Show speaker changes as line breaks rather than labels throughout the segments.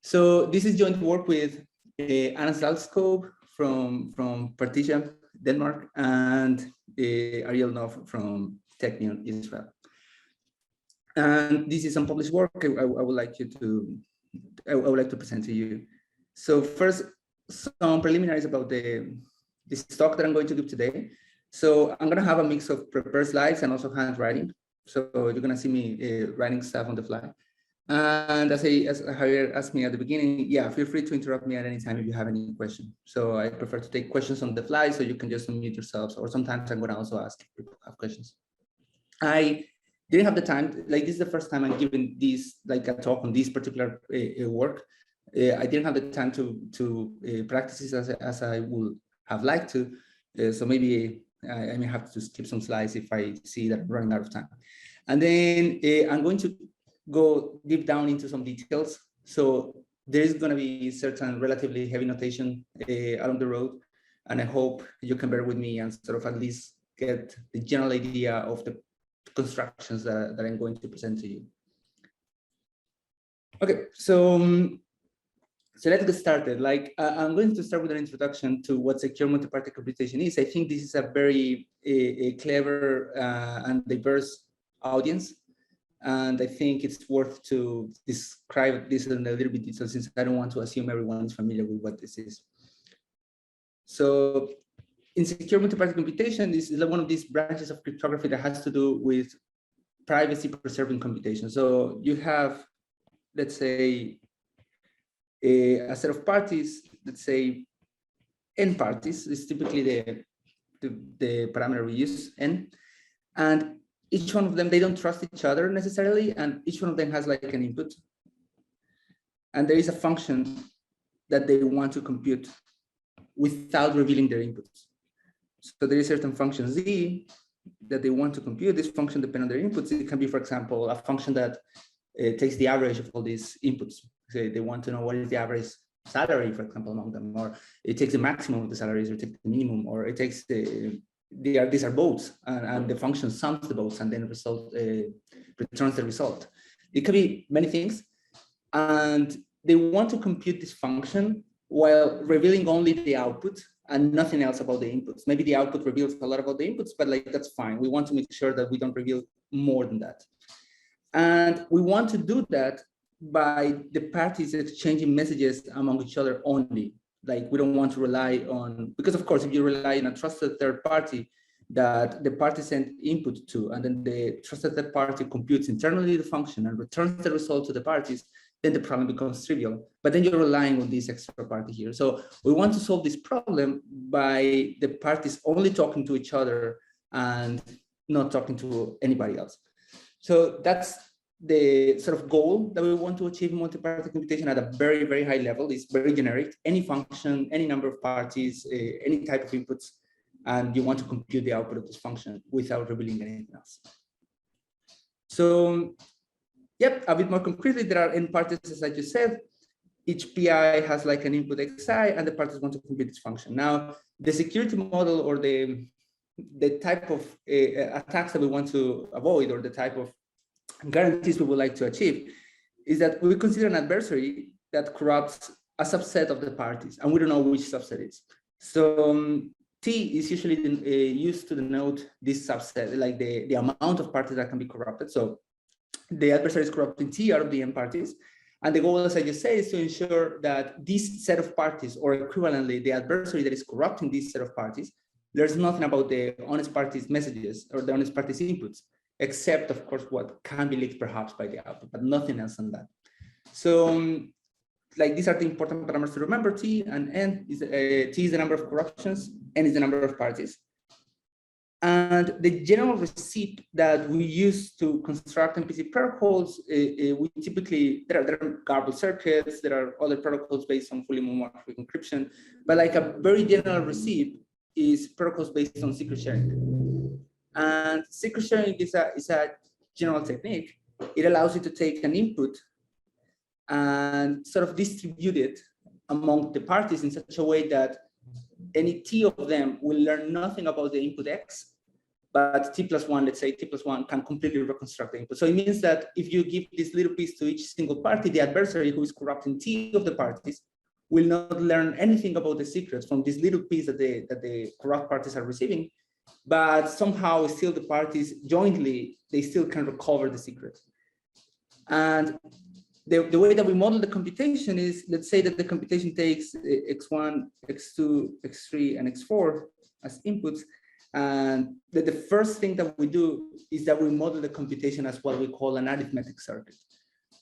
So this is joint work with Anna Salskov from Partition, Denmark, and Ariel Nov from Technion, Israel. And this is unpublished work I would like to present to you. So first, some preliminaries about this talk that I'm going to give today. So I'm going to have a mix of prepared slides and also handwriting. So you're going to see me writing stuff on the fly. And as Javier asked me at the beginning, yeah, feel free to interrupt me at any time if you have any question. So I prefer to take questions on the fly, so you can just unmute yourselves, or sometimes I'm going to also ask if people have questions. I didn't have the time, like this is the first time I'm giving this, like a talk on this particular work. I didn't have the time to practice this as I would have liked to. So maybe I may have to skip some slides if I see that I'm running out of time. And then I'm going to go deep down into some details. So there is going to be certain relatively heavy notation along the road. And I hope you can bear with me and sort of at least get the general idea of the constructions that I'm going to present to you. Okay, so let's get started. Like I'm going to start with an introduction to what secure multi-party computation is. I think this is a very clever and diverse audience. And I think it's worth to describe this in a little bit detail, since I don't want to assume everyone is familiar with what this is. So in secure multi-party computation, this is one of these branches of cryptography that has to do with privacy preserving computation. So you have, let's say, a set of parties, let's say n parties, is typically the parameter we use, n, and each one of them, they don't trust each other necessarily, and each one of them has like an input. And there is a function that they want to compute without revealing their inputs. So there is certain function z that they want to compute. This function depends on their inputs. It can be, for example, a function that takes the average of all these inputs. Say they want to know what is the average salary, for example, among them, or it takes the maximum of the salaries, or it takes the minimum, or it takes these are votes, and the function sums the votes and then returns the result. It could be many things, and they want to compute this function while revealing only the output and nothing else about the inputs. Maybe the output reveals a lot about the inputs, but like that's fine. We want to make sure that we don't reveal more than that. And we want to do that by the parties exchanging messages among each other only. Like we don't want to rely on, because of course, if you rely on a trusted third party that the party sent input to, and then the trusted third party computes internally the function and returns the result to the parties, then the problem becomes trivial. But then you're relying on this extra party here. So we want to solve this problem by the parties only talking to each other and not talking to anybody else. So that's the sort of goal that we want to achieve in multi-party computation at a very, very high level. Is very generic, any function, any number of parties, any type of inputs, and you want to compute the output of this function without revealing anything else. So, yep, a bit more concretely, there are n parties, as I just said. Each PI has like an input xi, and the parties want to compute this function. Now, the security model, or the type of attacks that we want to avoid, or the type of guarantees we would like to achieve, is that we consider an adversary that corrupts a subset of the parties, and we don't know which subset is. So T is usually used to denote this subset, like the amount of parties that can be corrupted. So the adversary is corrupting T out of the n parties. And the goal, as I just said, is to ensure that this set of parties, or equivalently, the adversary that is corrupting this set of parties, there's nothing about the honest parties' messages or the honest parties' inputs, except, of course, what can be leaked perhaps by the output, but nothing else than that. So, like, these are the important parameters to remember. T and N is T is the number of corruptions, N is the number of parties. And the general receipt that we use to construct MPC protocols, we typically, there are garbled circuits, there are other protocols based on fully homomorphic encryption, but like a very general receipt is protocols based on secret sharing. And secret sharing is a general technique. It allows you to take an input and sort of distribute it among the parties in such a way that any T of them will learn nothing about the input X, but T+1, let's say T+1 can completely reconstruct the input. So it means that if you give this little piece to each single party, the adversary who is corrupting T of the parties will not learn anything about the secrets from this little piece that the corrupt parties are receiving, but somehow still the parties jointly, they still can recover the secrets. And the way that we model the computation is, let's say that the computation takes x1, x2, x3, and x4 as inputs. And the first thing that we do is that we model the computation as what we call an arithmetic circuit.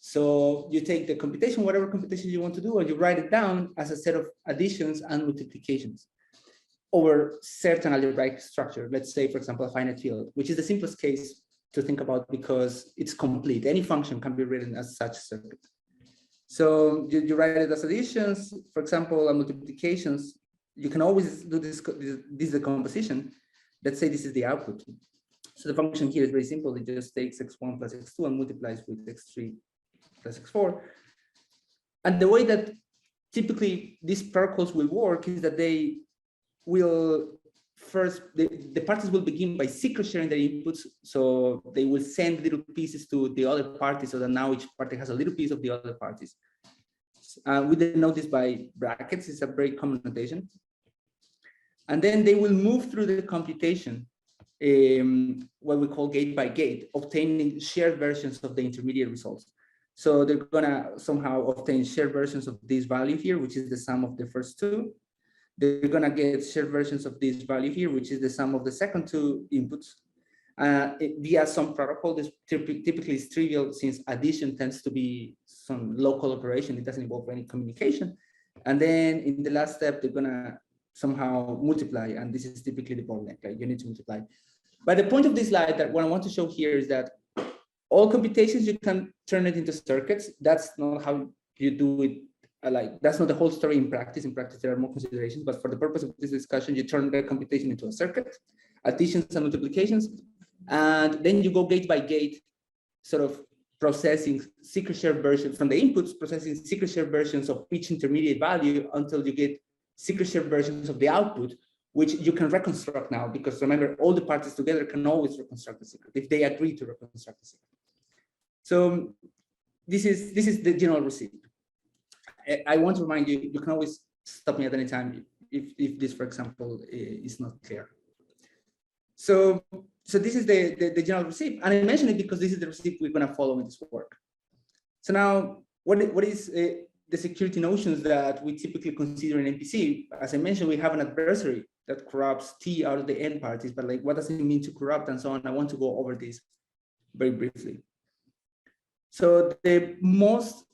So you take the computation, whatever computation you want to do, and you write it down as a set of additions and multiplications over certain algebraic structure. Let's say, for example, a finite field, which is the simplest case to think about because it's complete. Any function can be written as such a circuit. So you write it as additions, for example, and multiplications. You can always do this decomposition. Let's say this is the output. So the function here is very simple. It just takes x1 plus x2 and multiplies with x3 plus x4. And the way that typically these protocols will work is that they will first, the parties will begin by secret sharing their inputs. So they will send little pieces to the other parties so that now each party has a little piece of the other parties. We denote this by brackets. It's a very common notation. And then they will move through the computation, what we call gate by gate, obtaining shared versions of the intermediate results. So they're gonna somehow obtain shared versions of this value here, which is the sum of the first two. They're gonna get shared versions of this value here, which is the sum of the second two inputs. Via some protocol, this typically is trivial since addition tends to be some local operation. It doesn't involve any communication. And then in the last step, they're gonna somehow multiply, and this is typically the bottleneck, like you need to multiply. But the point of this slide that what I want to show here is that all computations, you can turn it into circuits. That's not how you do it. Like that's not the whole story in practice. In practice, there are more considerations, but for the purpose of this discussion, you turn the computation into a circuit, additions and multiplications, and then you go gate by gate, sort of processing secret shared versions from the inputs, processing secret shared versions of each intermediate value until you get secret shared versions of the output, which you can reconstruct now, because remember, all the parties together can always reconstruct the secret if they agree to reconstruct the secret. So this is the general receipt. I want to remind you, you can always stop me at any time if this, for example, is not clear. So this is the general receipt, and I mention it because this is the receipt we're going to follow in this work. So now, what is the security notions that we typically consider in MPC? As I mentioned, we have an adversary that corrupts T out of the N parties, but like, what does it mean to corrupt and so on? I want to go over this very briefly. So the most,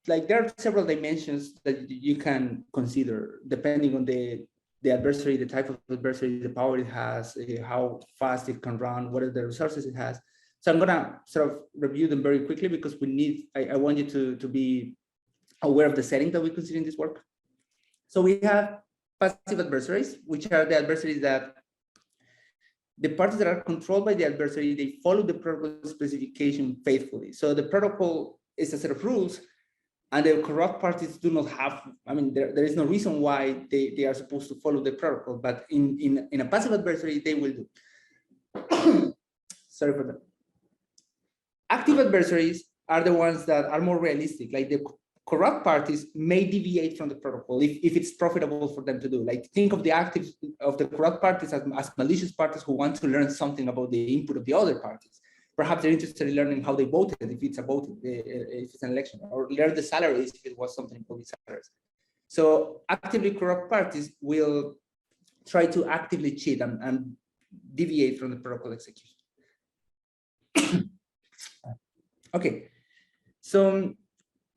like, there are several dimensions that you can consider depending on the adversary, the type of adversary, the power it has, how fast it can run, what are the resources it has. So I'm gonna sort of review them very quickly because we need, I want you to be aware of the setting that we consider in this work. So we have passive adversaries, which are the adversaries that the parties that are controlled by the adversary, they follow the protocol specification faithfully. So the protocol is a set of rules, and the corrupt parties do not have, I mean, there is no reason why they are supposed to follow the protocol, but in a passive adversary, they will do. Sorry for that. Active adversaries are the ones that are more realistic, like the corrupt parties may deviate from the protocol if it's profitable for them to do. Like, think of the active of the corrupt parties as malicious parties who want to learn something about the input of the other parties. Perhaps they're interested in learning how they voted, if it's a vote, if it's an election, or learn the salaries if it was something called salaries. So actively corrupt parties will try to actively cheat and deviate from the protocol execution. Okay, so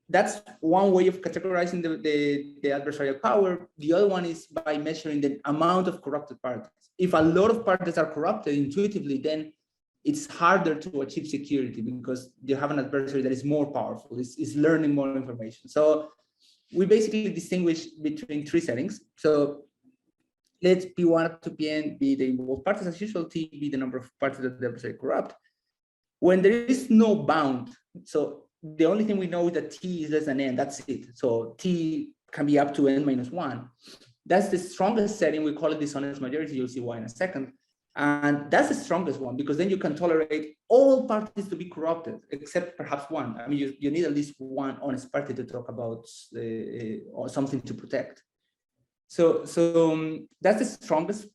that's one way of categorizing the adversarial power. The other one is by measuring the amount of corrupted parties. If a lot of parties are corrupted intuitively, then it's harder to achieve security because you have an adversary that is more powerful, is learning more information. So we basically distinguish between three settings. So let P1 up to Pn be the involved parties as usual, T be the number of parties that the adversary corrupt. When there is no bound, so the only thing we know is that T is less than N, that's it. So T can be up to N minus 1. That's the strongest setting. We call it dishonest majority. You'll see why in a second. And that's the strongest one, because then you can tolerate all parties to be corrupted, except perhaps one. I mean, you need at least one honest party to talk about or something to protect. So that's the strongest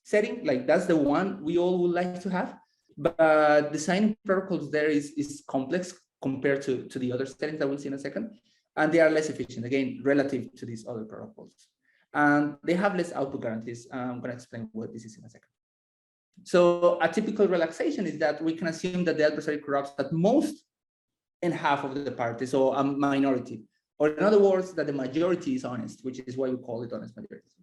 setting. Like, that's the one we all would like to have. But designing protocols there is complex compared to the other settings that we'll see in a second. And they are less efficient, again, relative to these other protocols. And they have less output guarantees. I'm going to explain what this is in a second. So a typical relaxation is that we can assume that the adversary corrupts at most in half of the parties, or a minority. Or in other words, that the majority is honest, which is why we call it honest majority.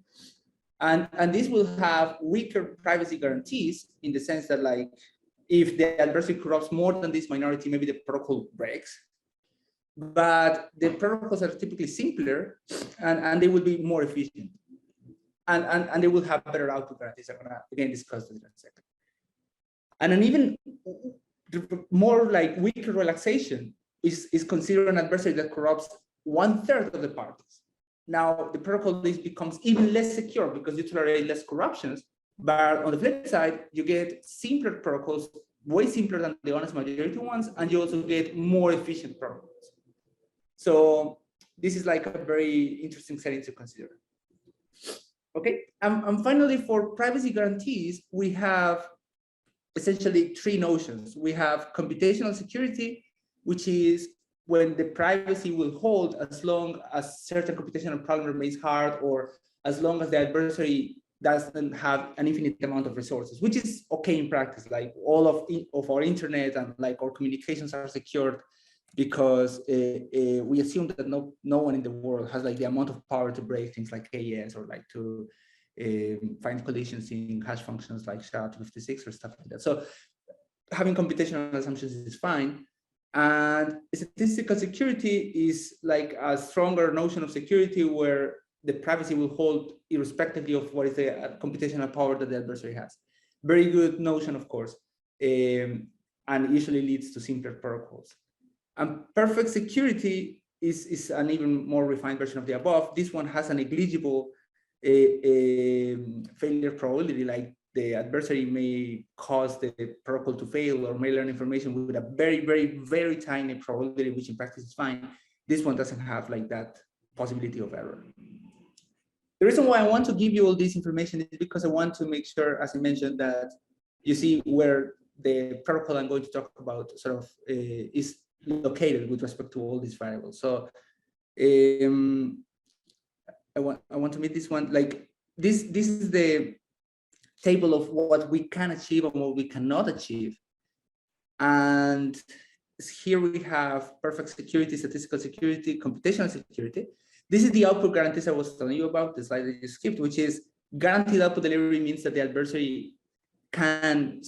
And this will have weaker privacy guarantees, in the sense that, like, if the adversary corrupts more than this minority, maybe the protocol breaks. But the protocols are typically simpler, and they will be more efficient. And they will have better output guarantees. I'm gonna again discuss this in a second. And an even more like weaker relaxation is considered an adversary that corrupts 1/3 of the parties. Now the protocol becomes even less secure because you tolerate less corruptions. But on the flip side, you get simpler protocols, way simpler than the honest majority ones, and you also get more efficient protocols. So this is like a very interesting setting to consider. Okay, and finally, for privacy guarantees, we have essentially three notions. We have computational security, which is when the privacy will hold as long as certain computational problem remains hard, or as long as the adversary doesn't have an infinite amount of resources, which is okay in practice. Like, all of our internet and like our communications are secured because we assume that no one in the world has like the amount of power to break things like AES, or like to find collisions in hash functions like SHA-256 or stuff like that. So having computational assumptions is fine. And statistical security is like a stronger notion of security, where the privacy will hold irrespectively of what is the computational power that the adversary has. Very good notion, of course, and usually leads to simpler protocols. And perfect security is an even more refined version of the above. This one has a negligible failure probability, like the adversary may cause the protocol to fail or may learn information with a very, very, very tiny probability, which in practice is fine. This one doesn't have like that possibility of error. The reason why I want to give you all this information is because I want to make sure, as I mentioned, that you see where the protocol I'm going to talk about sort of is located with respect to all these variables. So I want to make this one like this. This is the table of what we can achieve and what we cannot achieve. And here we have perfect security, statistical security, computational security. This is the output guarantees I was telling you about, the slide that you skipped, which is guaranteed output delivery means that the adversary cannot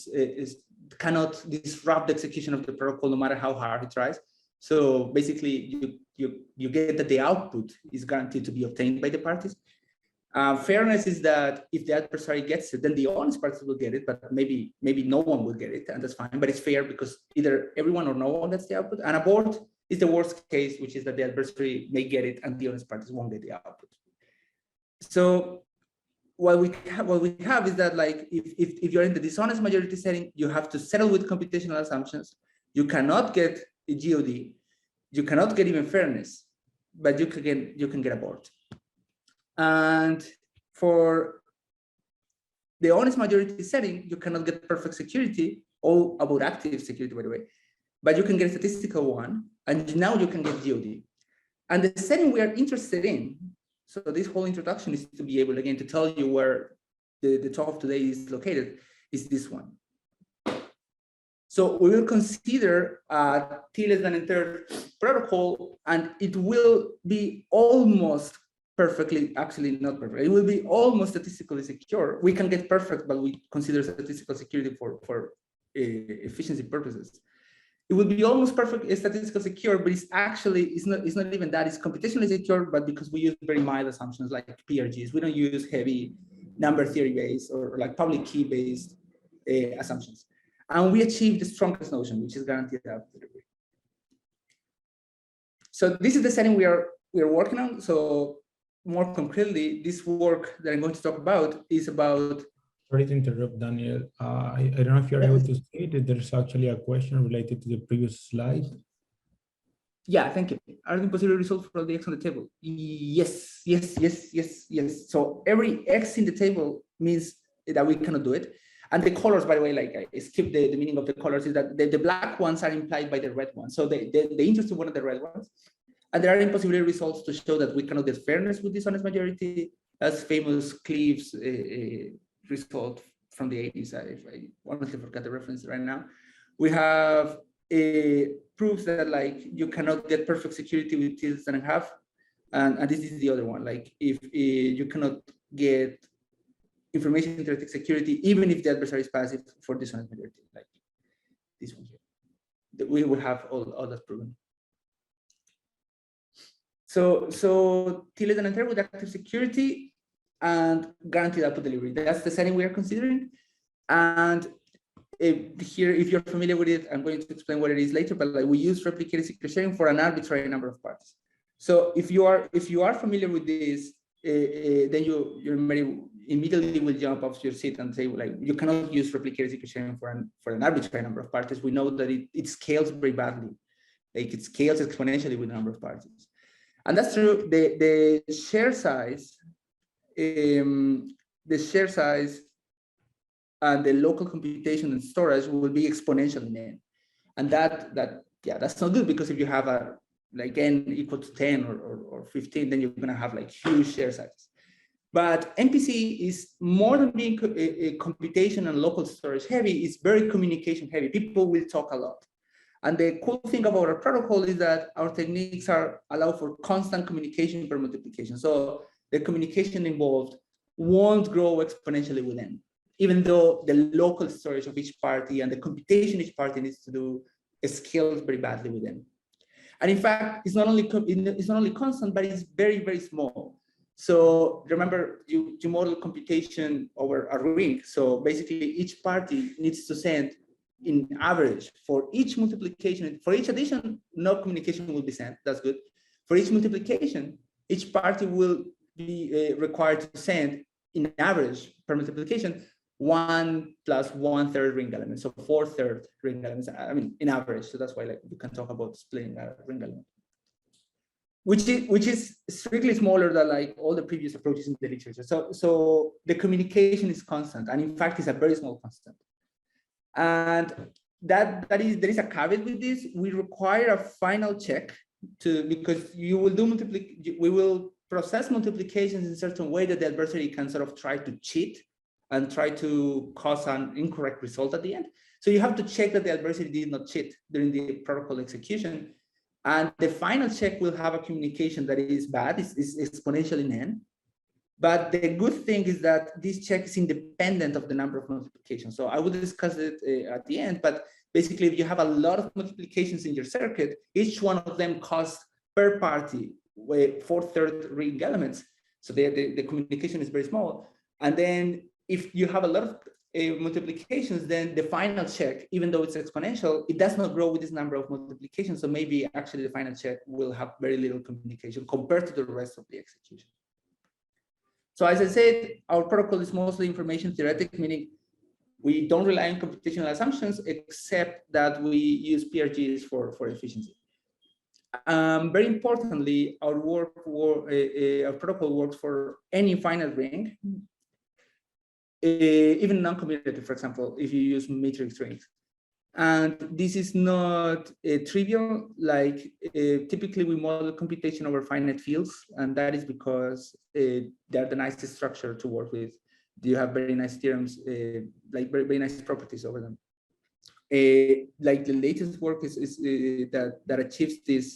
disrupt the execution of the protocol no matter how hard he tries. So basically, you get that the output is guaranteed to be obtained by the parties. Fairness is that if the adversary gets it, then the honest parties will get it, but maybe no one will get it, and that's fine. But it's fair because either everyone or no one gets the output. And abort is the worst case, which is that the adversary may get it and the honest parties won't get the output. So what we have is that, like, if you're in the dishonest majority setting, you have to settle with computational assumptions. You cannot get a GOD. You cannot get even fairness, but you can get abort. And for the honest majority setting, you cannot get perfect security, or about active security, by the way, but you can get a statistical one, and now you can get GOD. And the setting we are interested in, so this whole introduction is to be able, again, to tell you where the talk of today is located, is this one. So we will consider T less than a third protocol, and it will be almost perfectly, actually not perfect, it will be almost statistically secure. We can get perfect, but we consider statistical security for efficiency purposes. It will be almost perfect statistical secure, but it's not even that. It's computationally secure, but because we use very mild assumptions like PRGs, we don't use heavy number theory based or like public key based assumptions. And we achieve the strongest notion, which is guaranteed output delivery. So this is the setting we are working on. So more concretely, this work that I'm going to talk about is about
Sorry to interrupt, Daniel. I don't know if you're able to see that there's actually a question related to the previous slide.
Yeah, thank you. Are the impossible results for the X on the table? Yes, yes, yes, yes, yes. So every X in the table means that we cannot do it. And the colors, by the way, like I skipped the meaning of the colors, is that the black ones are implied by the red ones. So the interesting one are the red ones. And there are impossibility results to show that we cannot get fairness with dishonest majority, as famous Cleave's result from the 80s. I honestly forgot the reference right now. We have proofs that like you cannot get perfect security with T+1.5, and this is the other one. Like if you cannot get information theoretic security, even if the adversary is passive for dishonest majority, like this one here, we will have all that proven. So T+1 with active security and guaranteed output delivery. That's the setting we are considering. And here, if you're familiar with it, I'm going to explain what it is later, but like we use replicated secret sharing for an arbitrary number of parties. So if you are familiar with this, then you immediately will jump off your seat and say, like, you cannot use replicated secret sharing for an arbitrary number of parties. We know that it scales very badly. Like it scales exponentially with the number of parties. And that's true. The share size, and the local computation and storage will be exponential in n. And that's not good, because if you have a like n equal to 10 or 15, then you're going to have like huge share sizes. But MPC is more than being a computation and local storage heavy, it's very communication heavy. People will talk a lot. And the cool thing about our protocol is that our techniques allow for constant communication per multiplication. So the communication involved won't grow exponentially with n, even though the local storage of each party and the computation each party needs to do scales very badly with n. And in fact, it's not only constant, but it's very, very small. So remember, you model computation over a ring. So basically, each party needs to send, in average, for each multiplication, for each addition, no communication will be sent. That's good. For each multiplication, each party will be required to send, in average, per multiplication, 1 + 1/3 ring elements, so 4/3 ring elements. I mean, in average. So that's why, like, we can talk about splitting a ring element, which is strictly smaller than like all the previous approaches in the literature. So the communication is constant, and in fact, it's a very small constant. And there is a caveat with this. We require a final check because you will do we will process multiplications in a certain way that the adversary can sort of try to cheat and try to cause an incorrect result at the end. So you have to check that the adversary did not cheat during the protocol execution. And the final check will have a communication that is bad, is exponential in n. But the good thing is that this check is independent of the number of multiplications. So I will discuss it at the end, but basically if you have a lot of multiplications in your circuit, each one of them costs per party 4/3 ring elements. So the communication is very small. And then if you have a lot of multiplications, then the final check, even though it's exponential, it does not grow with this number of multiplications. So maybe actually the final check will have very little communication compared to the rest of the execution. So as I said, our protocol is mostly information theoretic, meaning we don't rely on computational assumptions, except that we use PRGs for efficiency. Very importantly, our protocol works for any finite ring, even non-commutative, for example, if you use matrix rings. And this is not trivial. Like typically we model computation over finite fields, and that is because they're the nicest structure to work with. You have very nice theorems, like very nice properties over them. Like the latest work is that achieves this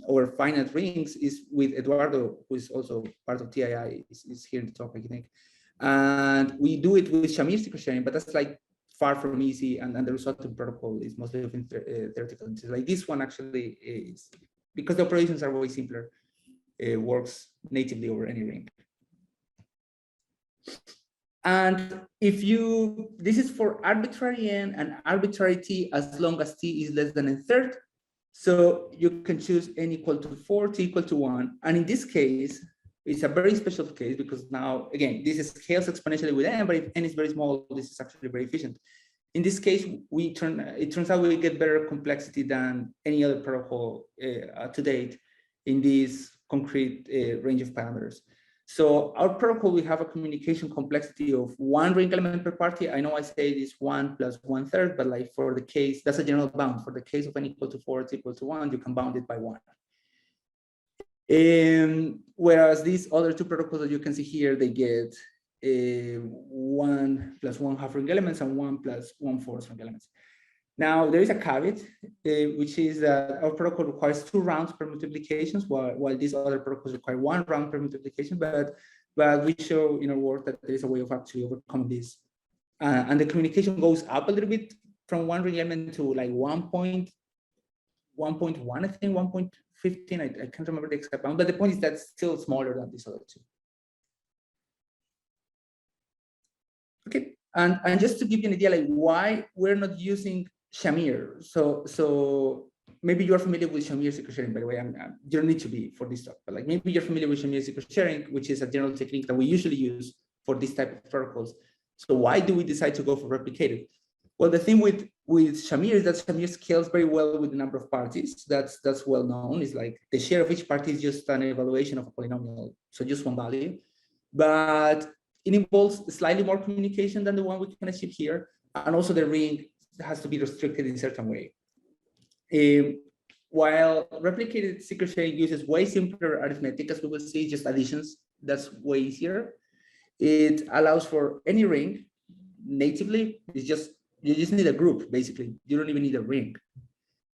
over finite rings is with Eduardo, who is also part of TII, is here in the talk, I think. And we do it with Shamir secret sharing, but that's like far from easy, and the resulting protocol is mostly of theoretical. Like this one actually is, because the operations are way simpler, it works natively over any ring. And if this is for arbitrary n and arbitrary t as long as t is less than a third. So you can choose n equal to 4, t equal to 1. And in this case, it's a very special case because now, again, this scales exponentially with n, but if n is very small, this is actually very efficient. In this case, it turns out we get better complexity than any other protocol to date in this concrete range of parameters. So our protocol, we have a communication complexity of 1 ring element per party. I know I say this 1 plus 1/3, but like for the case, that's a general bound. For the case of n equal to 4, it's equal to 1, you can bound it by 1. Whereas these other two protocols that you can see here, they get 1 plus 1/2 ring elements and 1 plus 1/4 ring elements. Now, there is a caveat, which is that our protocol requires 2 rounds per multiplications, while these other protocols require 1 round per multiplication. But we show in our work that there is a way of actually overcoming this. And the communication goes up a little bit from 1 ring element to like 1.1, I think, 1.15. I can't remember the exact amount, but the point is that's still smaller than these other two. Okay, and just to give you an idea, like why we're not using Shamir. So maybe you're familiar with Shamir secret sharing, by the way. You don't need to be for this talk, but like maybe you're familiar with Shamir secret sharing, which is a general technique that we usually use for this type of protocols. So why do we decide to go for replicated? Well, the thing with Shamir is that Shamir scales very well with the number of parties. That's well known. It's like the share of each party is just an evaluation of a polynomial, so just one value. But it involves slightly more communication than the one we can achieve here, and also the ring has to be restricted in a certain way. While replicated secret sharing uses way simpler arithmetic, as we will see, just additions, that's way easier. It allows for any ring natively. It's just, you just need a group, basically. You don't even need a ring.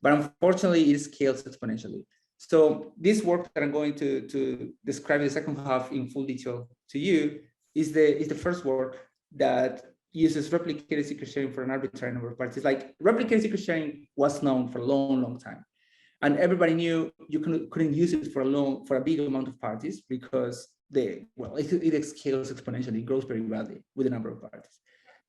But unfortunately, it scales exponentially. So this work that I'm going to describe in the second half in full detail to you is the first work that uses replicated secret sharing for an arbitrary number of parties. Like replicated secret sharing was known for a long time, and everybody knew you couldn't use it for a big amount of parties because it scales exponentially, it grows very badly with the number of parties.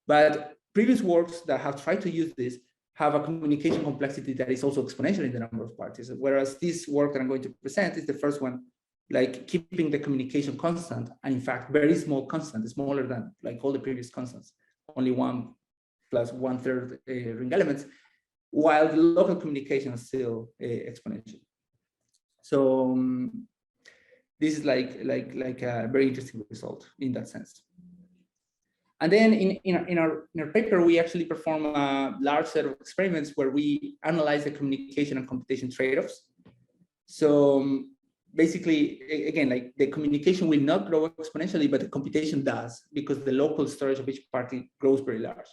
But previous works that have tried to use this have a communication complexity that is also exponential in the number of parties. Whereas this work that I'm going to present is the first one, like keeping the communication constant, and in fact, very small constant, smaller than like all the previous constants, only 1 plus 1/3 ring elements, while the local communication is still exponential. So this is like a very interesting result in that sense. And then in our paper, we actually perform a large set of experiments where we analyze the communication and computation trade-offs. So basically, again, like the communication will not grow exponentially, but the computation does, because the local storage of each party grows very large.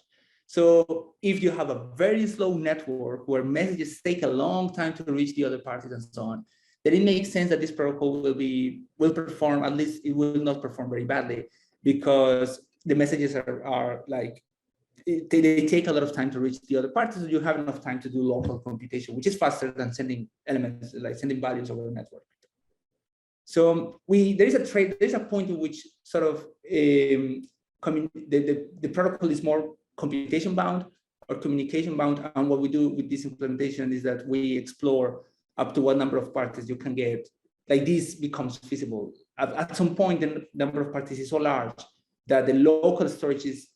So if you have a very slow network where messages take a long time to reach the other parties and so on, then it makes sense that this protocol will perform, at least it will not perform very badly, because the messages are like, they take a lot of time to reach the other parties, so you have enough time to do local computation, which is faster than sending elements, like sending values over the network. So there's a point in which sort of the protocol is more computation bound or communication bound, and what we do with this implementation is that we explore up to what number of parties you can get. Like this becomes feasible. At some point, the number of parties is so large that the local storage is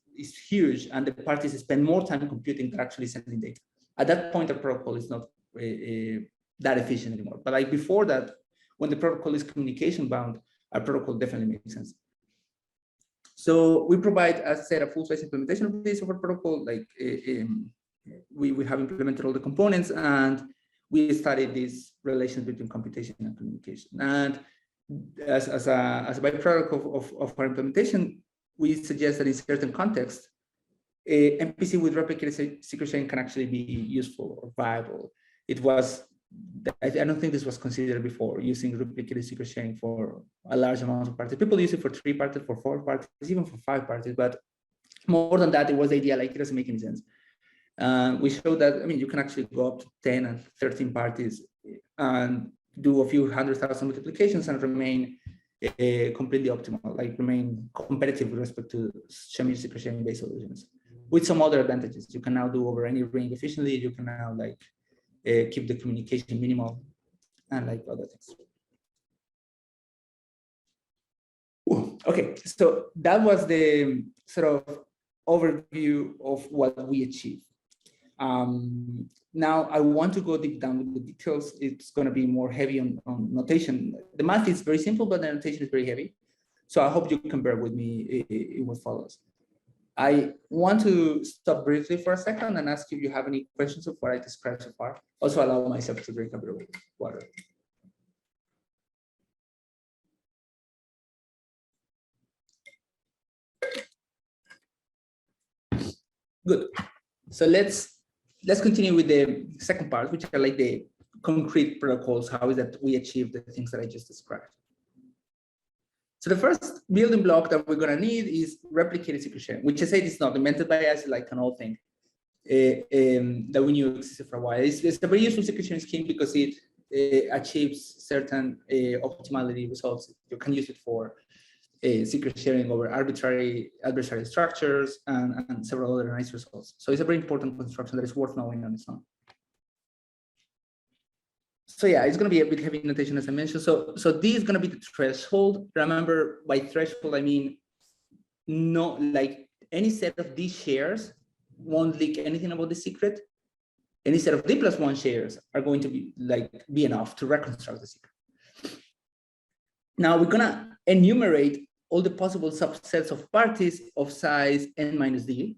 huge, and the parties spend more time computing than actually sending data. At that point, the protocol is not that efficient anymore. But like before that, when the protocol is communication bound, our protocol definitely makes sense. So we provide, as I said, a full-size implementation of this over protocol. Like we have implemented all the components, and we studied these relations between computation and communication. And as a byproduct of our implementation, we suggest that in certain contexts, MPC with replicated secret sharing can actually be useful or viable. I don't think this was considered before, using replicated secret sharing for a large amount of parties. People use it for 3 parties, for 4 parties, even for 5 parties, but more than that, it was the idea like it doesn't make any sense. We showed that, I mean, you can actually go up to 10 and 13 parties and do a few 100,000 multiplications and remain completely optimal, like remain competitive with respect to Shamir secret sharing based solutions. With some other advantages, you can now do over any ring efficiently. You can now like keep the communication minimal and like other things. Okay, so that was the sort of overview of what we achieved. Now I want to go deep down with the details. It's going to be more heavy on notation. The math is very simple, but the notation is very heavy. So I hope you can bear with me in what follows. I want to stop briefly for a second and ask if you have any questions of what I described so far. Also allow myself to drink a bit of water. Good. So let's continue with the second part, which are like the concrete protocols. How is that we achieve the things that I just described? So the first building block that we're going to need is replicated secret sharing, which I said is not invented by us, like an old thing that we knew existed for a while. It's a very useful secret sharing scheme because it achieves certain optimality results. You can use it for secret sharing over arbitrary adversarial structures and several other nice results. So it's a very important construction that is worth knowing on its own. So yeah, it's going to be a bit heavy notation, as I mentioned. So this is going to be the threshold. Remember, by threshold, I mean no, like any set of these shares won't leak anything about the secret. Any set of D+1 shares are going to be enough to reconstruct the secret. Now we're going to enumerate all the possible subsets of parties of size n minus d.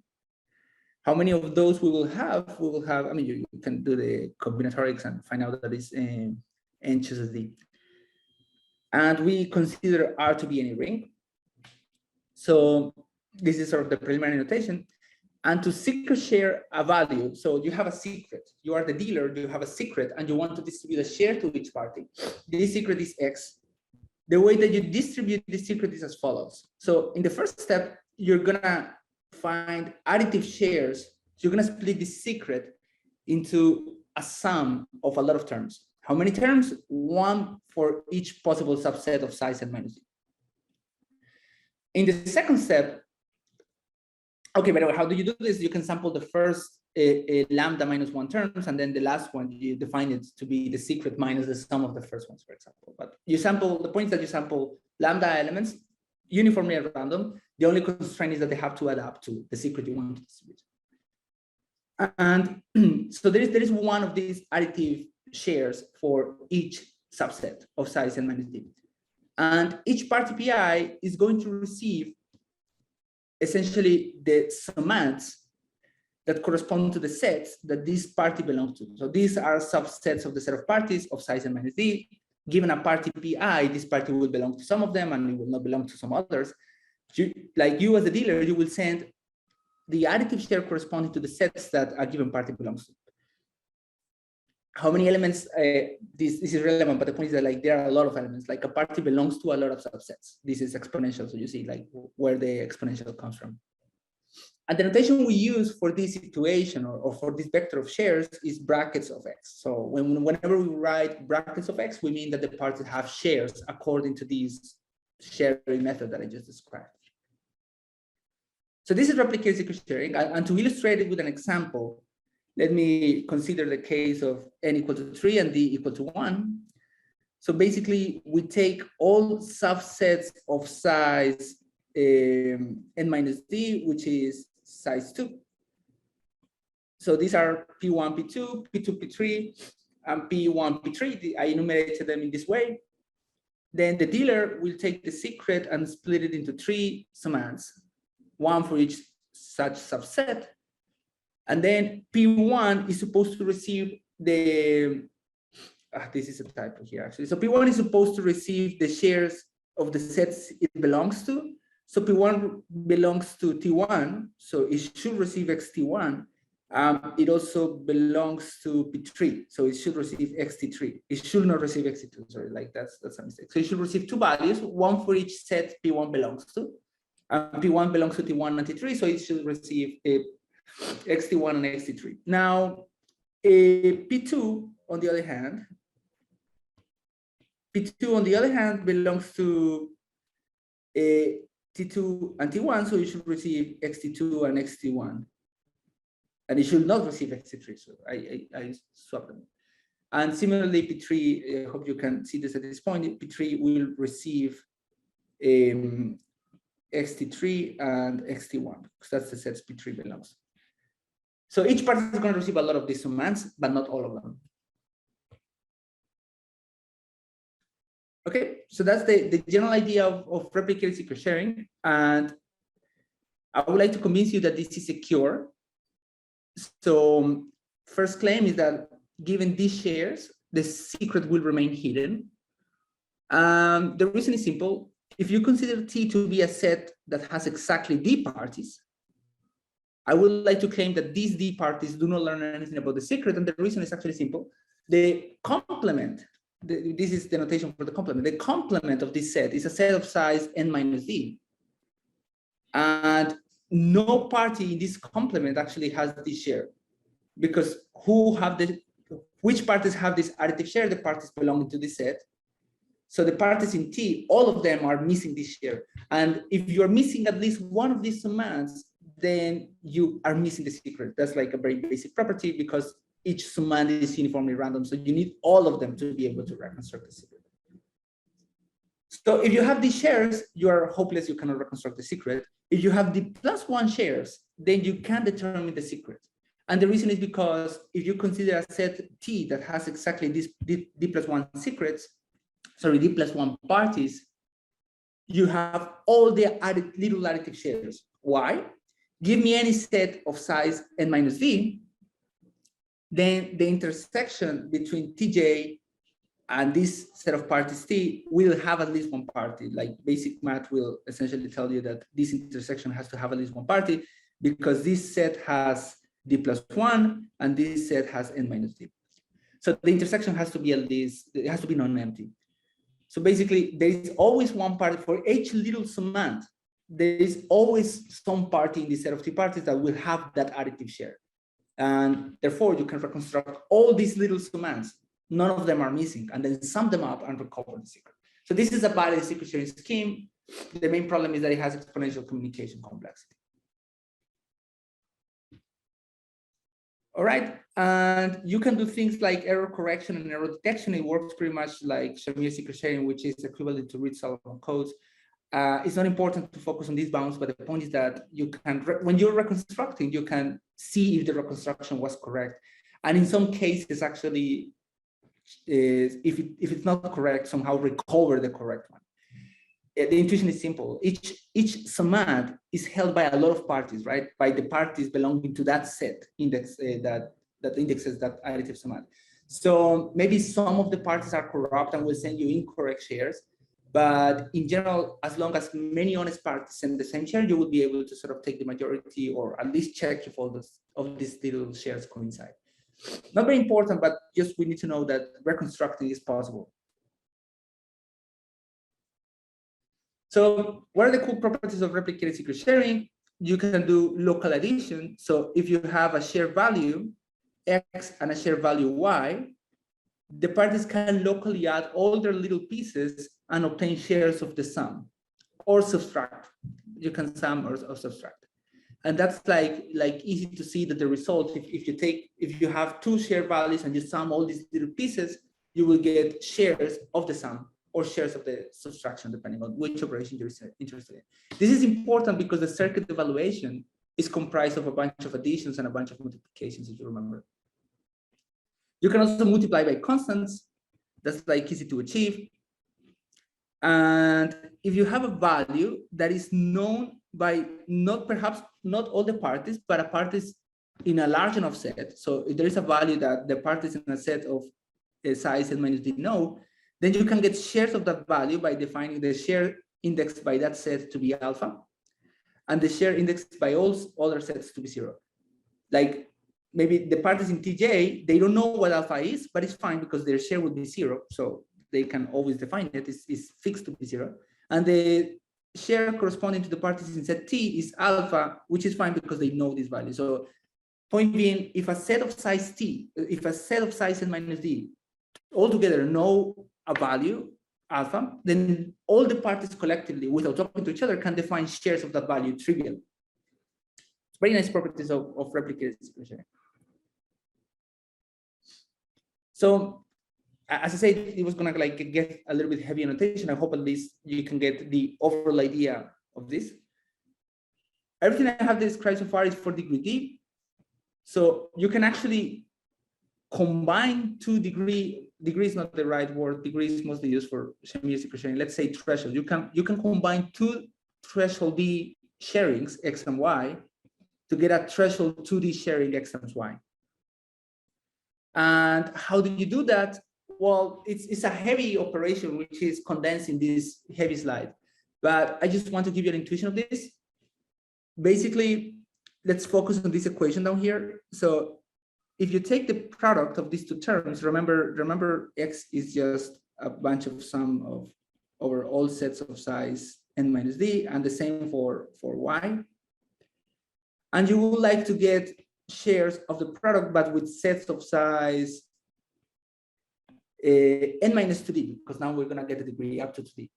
How many of those we will have? We will have, I mean, you can do the combinatorics and find out that it's n chooses d. And we consider R to be any ring. So this is sort of the preliminary notation. And to secret share a value, so you have a secret, you are the dealer, you have a secret, and you want to distribute a share to each party. This secret is X. The way that you distribute the secret is as follows. So in the first step, you're gonna find additive shares. So you're gonna split the secret into a sum of a lot of terms. How many terms? One for each possible subset of size n minus d. In the second step, okay, by the way, how do you do this? You can sample the first lambda minus 1 terms, and then the last one, you define it to be the secret minus the sum of the first ones, for example. But you sample, the point is that you sample lambda elements uniformly at random. The only constraint is that they have to add up to the secret you want to distribute. And so there is one of these additive shares for each subset of size n minus d. And each party PI is going to receive essentially the summands that correspond to the sets that this party belongs to. So these are subsets of the set of parties of size n minus d. Given a party PI, this party will belong to some of them and it will not belong to some others. Like you as a dealer, you will send the additive share corresponding to the sets that a given party belongs to. How many elements, this is relevant, but the point is that like there are a lot of elements, like a party belongs to a lot of subsets. This is exponential, so you see like where the exponential comes from. And the notation we use for this situation or for this vector of shares is brackets of x. So whenever we write brackets of x, we mean that the parties have shares according to this sharing method that I just described. So this is replicated secret sharing, and to illustrate it with an example, let me consider the case of n equal to 3 and d equal to 1. So basically, we take all subsets of size n minus d, which is size 2. So these are P1, P2, P2, P3, and P1, P3. I enumerated them in this way. Then the dealer will take the secret and split it into 3 summands, one for each such subset. And then P1 is supposed to receive the, this is a typo here actually. So P1 is supposed to receive the shares of the sets it belongs to. So P1 belongs to T1, so it should receive XT1. It also belongs to P3, so it should receive XT3. It should not receive XT2, sorry, like that's a mistake. So it should receive 2 values, one for each set P1 belongs to. P1 belongs to T1 and T3, so it should receive XT1 and XT3. Now, P2, on the other hand, belongs to T2 and T1, so it should receive XT2 and XT1. And it should not receive XT3, so I swapped them. And similarly, P3, I hope you can see this at this point, P3 will receive xt3 and xt1, because that's the sets p3 belongs. So each party is going to receive a lot of these commands, but not all of them. Okay, so that's the general idea of replicated secret sharing. And I would like to convince you that this is secure. So first claim is that given these shares, the secret will remain hidden. The reason is simple. If you consider T to be a set that has exactly D parties, I would like to claim that these D parties do not learn anything about the secret. And the reason is actually simple. The complement, this is the notation for the complement. The complement of this set is a set of size n minus D. And no party in this complement actually has this share, because which parties have this additive share? The parties belonging to this set. So the parties in T, all of them are missing this share. And if you're missing at least one of these commands, then you are missing the secret. That's like a very basic property, because each command is uniformly random. So you need all of them to be able to reconstruct the secret. So if you have these shares, you are hopeless, you cannot reconstruct the secret. If you have the +1 shares, then you can determine the secret. And the reason is because if you consider a set T that has exactly this D+1 secrets, sorry, D+1 parties, you have all the little additive shares. Why? Give me any set of size n minus D, then the intersection between Tj and this set of parties T will have at least one party. Like basic math will essentially tell you that this intersection has to have at least one party, because this set has D+1 and this set has n minus D. So the intersection has to be at least, it has to be non-empty. So basically, there is always one party for each little summand. There is always some party in the set of T parties that will have that additive share. And therefore, you can reconstruct all these little summands. None of them are missing, and then sum them up and recover the secret. So this is a valid secret sharing scheme. The main problem is that it has exponential communication complexity. All right, and you can do things like error correction and error detection. It works pretty much like Shamir secret sharing, which is equivalent to read Solomon codes. It's not important to focus on these bounds, but the point is that you can, when you're reconstructing, you can see if the reconstruction was correct. And in some cases, actually, if it's not correct, somehow recover the correct one. The intuition is simple. Each summand is held by a lot of parties, right? By the parties belonging to that set index that indexes that additive summand. So maybe some of the parties are corrupt and will send you incorrect shares. But in general, as long as many honest parties send the same share, you will be able to sort of take the majority, or at least check if all of these little shares coincide. Not very important, but just we need to know that reconstructing is possible. So what are the cool properties of replicated secret sharing? You can do local addition. So if you have a shared value X and a shared value Y, the parties can locally add all their little pieces and obtain shares of the sum, or subtract. You can sum or subtract. And that's like easy to see that the result, if you have two shared values and you sum all these little pieces, you will get shares of the sum or shares of the subtraction, depending on which operation you're interested in. This is important because the circuit evaluation is comprised of a bunch of additions and a bunch of multiplications, if you remember. You can also multiply by constants. That's like easy to achieve. And if you have a value that is known by perhaps not all the parties, but a parties in a large enough set. So if there is a value that the parties in a set of size n minus d know, then you can get shares of that value by defining the share index by that set to be alpha, and the share index by all other sets to be 0. Like maybe the parties in TJ, they don't know what alpha is, but it's fine because their share would be 0. So they can always define it, it's fixed to be 0. And the share corresponding to the parties in set T is alpha, which is fine because they know this value. So point being, if a set of size T, if a set of size n minus D altogether know a value, alpha, then all the parties collectively, without talking to each other, can define shares of that value trivially. Very nice properties of replicated secret sharing. So as I said, it was gonna like get a little bit heavy annotation. I hope at least you can get the overall idea of this. Everything I have described so far is for degree D. So you can actually combine two degree is not the right word. Degree is mostly used for semi-secure sharing. Let's say threshold. You can combine two threshold D sharings, X and Y, to get a threshold 2D sharing X and Y. And how do you do that? Well, it's a heavy operation, which is condensed in this heavy slide. But I just want to give you an intuition of this. Basically, let's focus on this equation down here. So if you take the product of these two terms, remember X is just a bunch of sum of over all sets of size n minus D, and the same for Y. And you would like to get shares of the product, but with sets of size n minus 2D, because now we're going to get the degree up to 2D.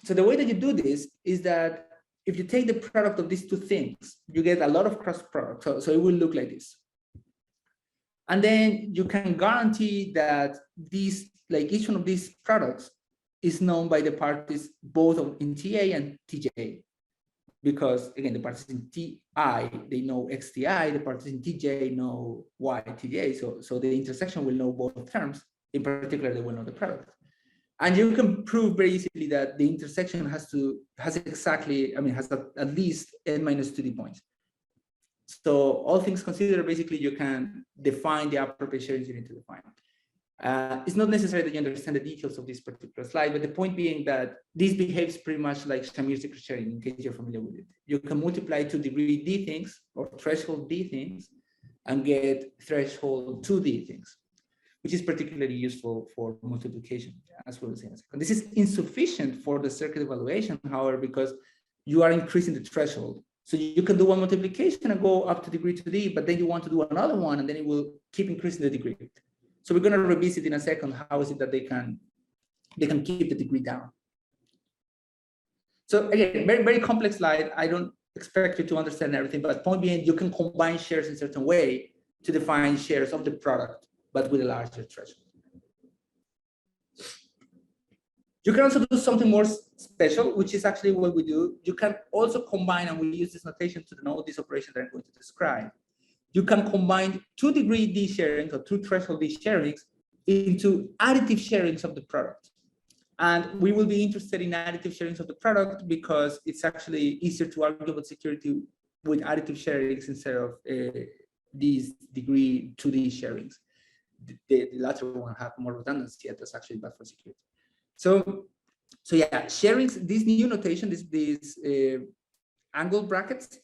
So the way that you do this is that if you take the product of these two things, you get a lot of cross product. So it will look like this. And then you can guarantee that these, like each one of these products is known by the parties both in TA and TJ. Because again, the parties in TI, they know XTI, the parties in TJ know YTJ. So the intersection will know both terms. In particular, they will know the product. And you can prove very easily that the intersection has at least n minus 2D points. So all things considered, basically you can define the appropriate sharings you need to define. It's not necessary that you understand the details of this particular slide, but the point being that this behaves pretty much like Shamir secret sharing, in case you're familiar with it. You can multiply to degree D things or threshold D things and get threshold 2D things, which is particularly useful for multiplication, as we'll see in a second. This is insufficient for the circuit evaluation, however, because you are increasing the threshold. So you can do one multiplication and go up to degree 2D, but then you want to do another one, and then it will keep increasing the degree. So we're going to revisit in a second how is it that they can keep the degree down. So again, very, very complex slide. I don't expect you to understand everything, but point being, you can combine shares in a certain way to define shares of the product, but with a larger threshold. You can also do something more special, which is actually what we do. You can also combine, and we use this notation to denote this operation that I'm going to describe. You can combine 2 degree D sharings or 2 threshold D sharings into additive sharings of the product. And we will be interested in additive sharings of the product because it's actually easier to argue about security with additive sharings instead of these degree 2D sharings. The latter one have more redundancy, and that's actually bad for security. So yeah, sharings, this new notation, these angle brackets,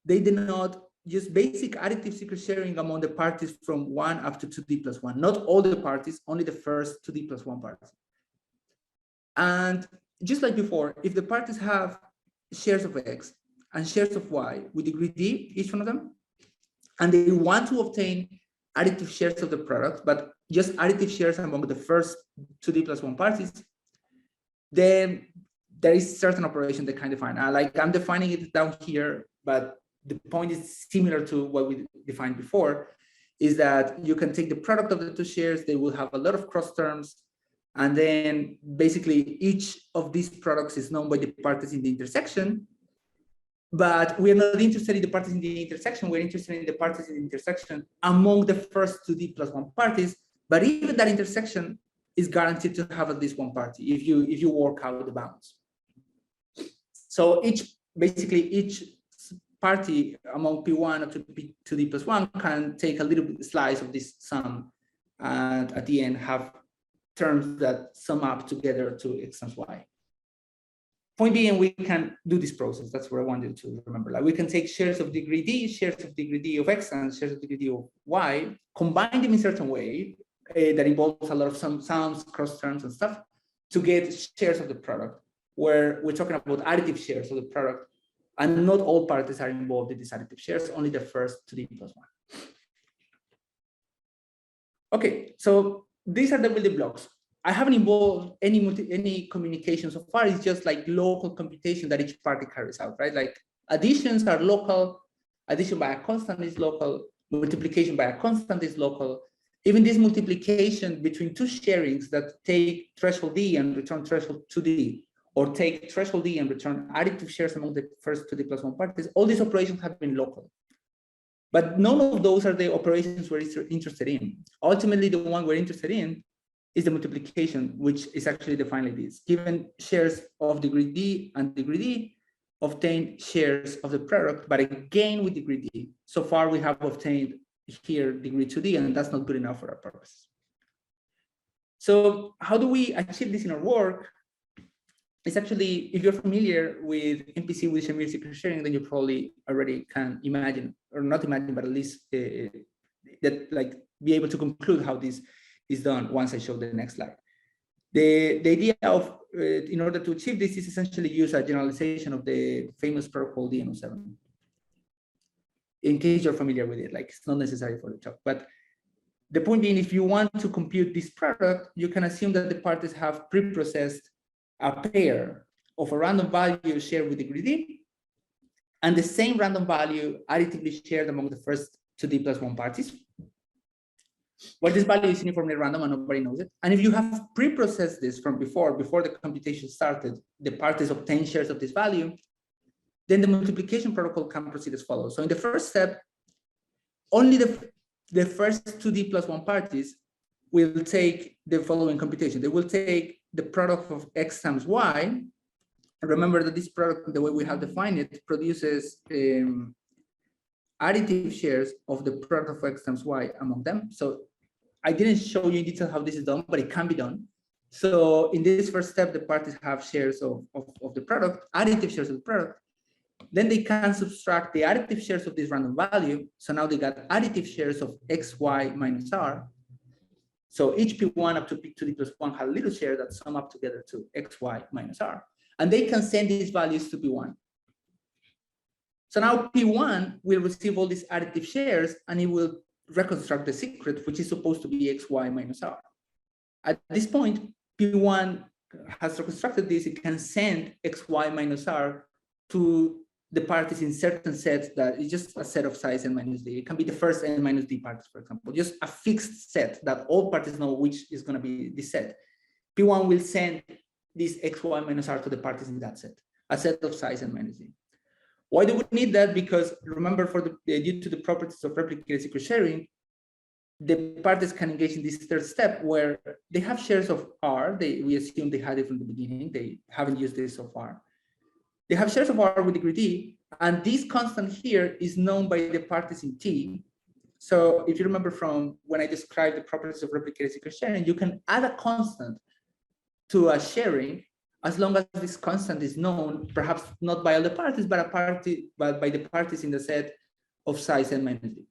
they denote just basic additive secret sharing among the parties from 1 up to 2D plus 1. Not all the parties, only the first 2D plus 1 parties. And just like before, if the parties have shares of X and shares of Y with degree D, each one of them, and they want to obtain additive shares of the product, but just additive shares among the first 2D plus 1 parties, then there is certain operation that can define. Like I'm defining it down here, but the point is similar to what we defined before, is that you can take the product of the two shares, they will have a lot of cross terms, and then basically each of these products is known by the parties in the intersection, but we are not interested in the parties in the intersection, we're interested in the parties in the intersection among the first 2D plus 1 parties, but even that intersection is guaranteed to have at least one party if you work out the bounds. So basically each party among P1 up to P2D plus 1 can take a little bit slice of this sum, and at the end have terms that sum up together to X and Y. Point being, we can do this process. That's what I wanted to remember. Like we can take shares of degree D, shares of degree D of X, and shares of degree D of Y, combine them in a certain way that involves a lot of some sums, cross terms, and stuff to get shares of the product, where we're talking about additive shares of the product, and not all parties are involved in these additive shares, only the first 2D plus 1. Okay, so these are the building blocks. I haven't involved any communication so far. It's just like local computation that each party carries out, right? Like additions are local, addition by a constant is local, multiplication by a constant is local. Even this multiplication between two sharings that take threshold D and return threshold 2D, or take threshold D and return additive shares among the first 2D+1 parties, all these operations have been local. But none of those are the operations we're interested in. Ultimately, the one we're interested in is the multiplication, which is actually defined like this. Given shares of degree D and degree D, obtain shares of the product, but again with degree D. So far, we have obtained here degree 2D, and that's not good enough for our purposes. So how do we achieve this in our work? It's actually, if you're familiar with MPC with Fully Secure Sharing, then you probably already can imagine, or not imagine, but at least that like be able to conclude how this is done once I show the next slide. The idea of, in order to achieve this, is essentially use a generalization of the famous protocol DNO7. In case you're familiar with it, like it's not necessary for the talk, but the point being, if you want to compute this product, you can assume that the parties have pre-processed a pair of a random value shared with degree D and the same random value additively shared among the first 2D+1 parties, where this value is uniformly random and nobody knows it. And if you have pre-processed this from before the computation started, the parties obtain shares of this value, then the multiplication protocol can proceed as follows. So in the first step, only the first 2D+1 parties will take the following computation. They will take the product of X times Y. And remember that this product, the way we have defined it, produces additive shares of the product of X times Y among them. So I didn't show you in detail how this is done, but it can be done. So in this first step, the parties have shares of the product, additive shares of the product. Then they can subtract the additive shares of this random value. So now they got additive shares of XY minus R. So each P1 up to P2D+1 have a little share that sum up together to XY minus R. And they can send these values to P1. So now P1 will receive all these additive shares and it will reconstruct the secret, which is supposed to be XY minus R. At this point, P1 has reconstructed this, it can send XY minus R to the parties in certain sets that is just a set of size n minus d. It can be the first n minus d parties, for example, just a fixed set that all parties know which is going to be this set. P1 will send this xy minus r to the parties in that set, a set of size n minus d. Why do we need that? Because remember, due to the properties of replicated secret sharing, the parties can engage in this third step where they have shares of R. We assume they had it from the beginning. They haven't used this so far. They have shares of R with degree D, and this constant here is known by the parties in T. So if you remember from when I described the properties of replicated secret sharing, you can add a constant to a sharing as long as this constant is known, perhaps not by all the parties, but by the parties in the set of size n minus d.